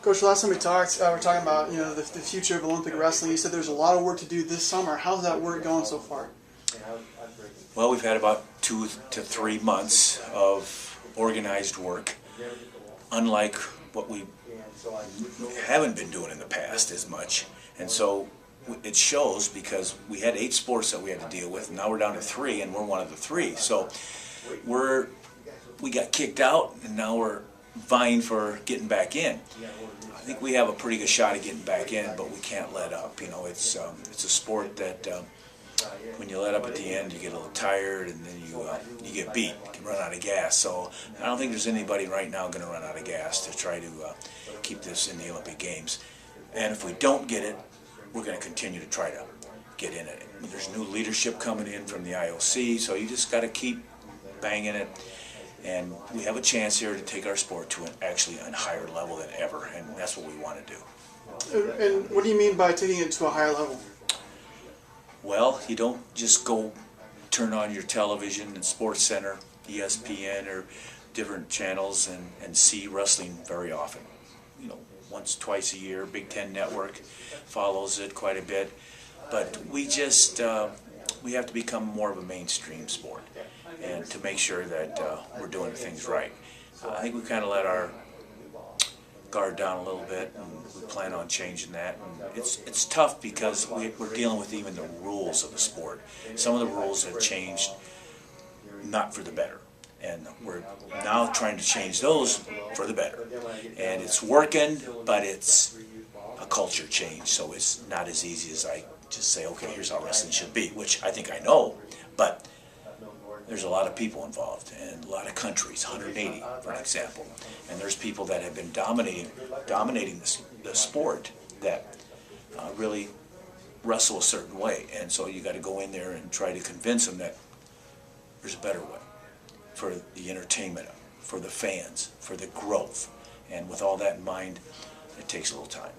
Coach, last time we talked, we're talking about the future of Olympic wrestling. You said there's a lot of work to do this summer. How's that work going so far? Well, we've had about 2 to 3 months of organized work, unlike what we haven't been doing in the past as much. And so it shows because we had 8 sports that we had to deal with, and now we're down to 3, and we're one of the 3. So we got kicked out, and now we're vying for getting back in. I think we have a pretty good shot at getting back in, but we can't let up. It's a sport that when you let up at the end, you get a little tired, and then you get beat. You can run out of gas. So I don't think there's anybody right now going to run out of gas to try to keep this in the Olympic Games. And if we don't get it, we're going to continue to try to get in it. There's new leadership coming in from the IOC, so you just got to keep banging it. And we have a chance here to take our sport to actually a higher level than ever, and that's what we want to do. And what do you mean by taking it to a higher level? Well, you don't just go turn on your television and Sports Center, ESPN, or different channels and see wrestling very often. Once, twice a year. Big Ten Network follows it quite a bit. But we just, we have to become more of a mainstream sport, and to make sure that we're doing things right. I think we kind of let our guard down a little bit, and we plan on changing that. And it's tough because we're dealing with even the rules of the sport. Some of the rules have changed, not for the better. And we're now trying to change those for the better. And it's working, but it's a culture change, so it's not as easy as I just say, okay, here's how wrestling should be, which I think I know, but there's a lot of people involved and a lot of countries, 180 for an example. And there's people that have been dominating the sport that really wrestle a certain way. And so you got to go in there and try to convince them that there's a better way for the entertainment, for the fans, for the growth. And with all that in mind, it takes a little time.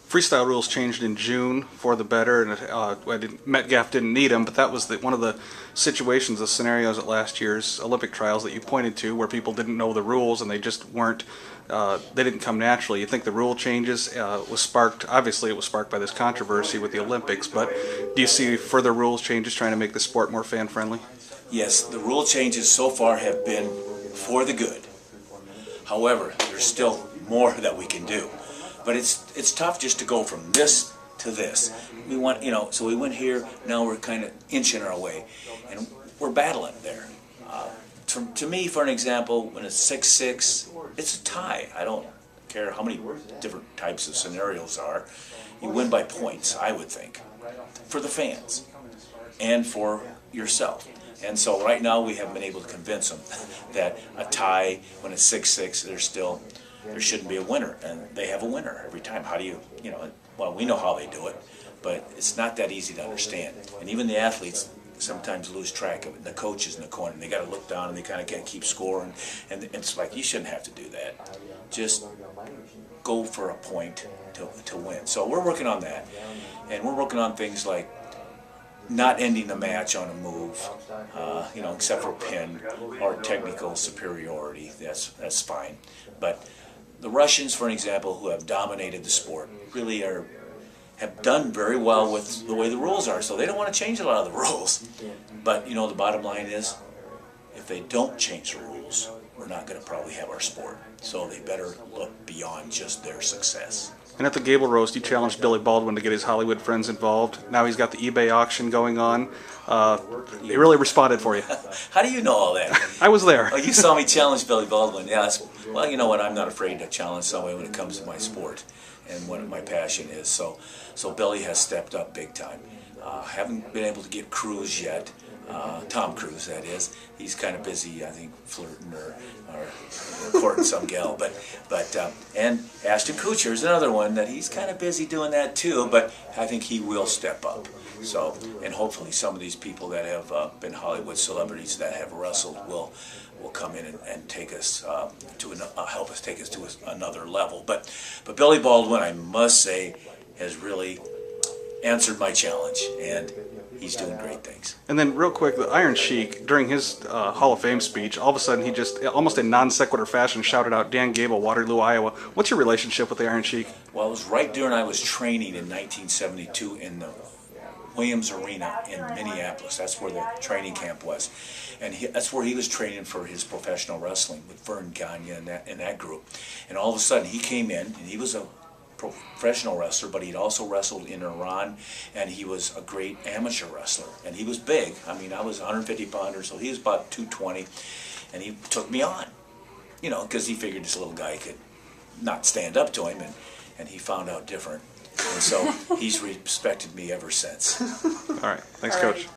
Freestyle rules changed in June for the better, and Metcalf didn't need them, but that was one of the situations, the scenarios at last year's Olympic trials that you pointed to, where people didn't know the rules and they just weren't, they didn't come naturally. You think the rule changes was sparked, obviously it was sparked by this controversy with the Olympics, but do you see further rules changes trying to make the sport more fan-friendly? Yes, the rule changes so far have been for the good. However, there's still more that we can do. But it's tough just to go from this to this. We want, so we went here, now we're kind of inching our way. And we're battling there. To me, for an example, when it's 6-6, it's a tie. I don't care how many different types of scenarios are. You win by points, I would think, for the fans and for yourself. And so right now we haven't been able to convince them that a tie, when it's 6-6, there shouldn't be a winner, and they have a winner every time. How do you, well, we know how they do it, but it's not that easy to understand. And even the athletes sometimes lose track of it, and the coaches in the corner, and they got to look down, and they kind of can't keep scoring, and it's like, you shouldn't have to do that. Just go for a point to win. So we're working on that, and we're working on things like not ending the match on a move, except for pin or technical superiority. That's fine. But the Russians, for an example, who have dominated the sport, really have done very well with the way the rules are. So they don't want to change a lot of the rules. But the bottom line is, if they don't change the rules, we're not going to probably have our sport. So they better look beyond just their success. And at the Gable Roast, you challenged Billy Baldwin to get his Hollywood friends involved. Now he's got the eBay auction going on. He really responded for you. How do you know all that? I was there. Oh, you saw me challenge Billy Baldwin. Yeah, well, you know what? I'm not afraid to challenge somebody when it comes to my sport and what my passion is. So Billy has stepped up big time. Haven't been able to get Cruise yet. Tom Cruise, that is. He's kind of busy, I think, flirting or courting some gal. And Ashton Kutcher is another one that he's kind of busy doing that too, but I think he will step up. So, and hopefully some of these people that have been Hollywood celebrities that have wrestled will come in and take us help us take us to another level. But Billy Baldwin, I must say, has really answered my challenge, and he's doing great things. And then real quick, the Iron Sheik, during his Hall of Fame speech, all of a sudden he just, almost in non sequitur fashion, shouted out Dan Gable, Waterloo, Iowa. What's your relationship with the Iron Sheik? Well, it was right during I was training in 1972 in the Williams Arena in Minneapolis. That's where the training camp was. And that's where he was training for his professional wrestling with Vern Gagne and that group. And all of a sudden he came in, and he was a professional wrestler, but he'd also wrestled in Iran, and he was a great amateur wrestler. And he was big. I mean, I was 150 pounder, so he was about 220. And he took me on, you know, because he figured this little guy could not stand up to him, and he found out different. And so he's respected me ever since. All right. Thanks, Coach.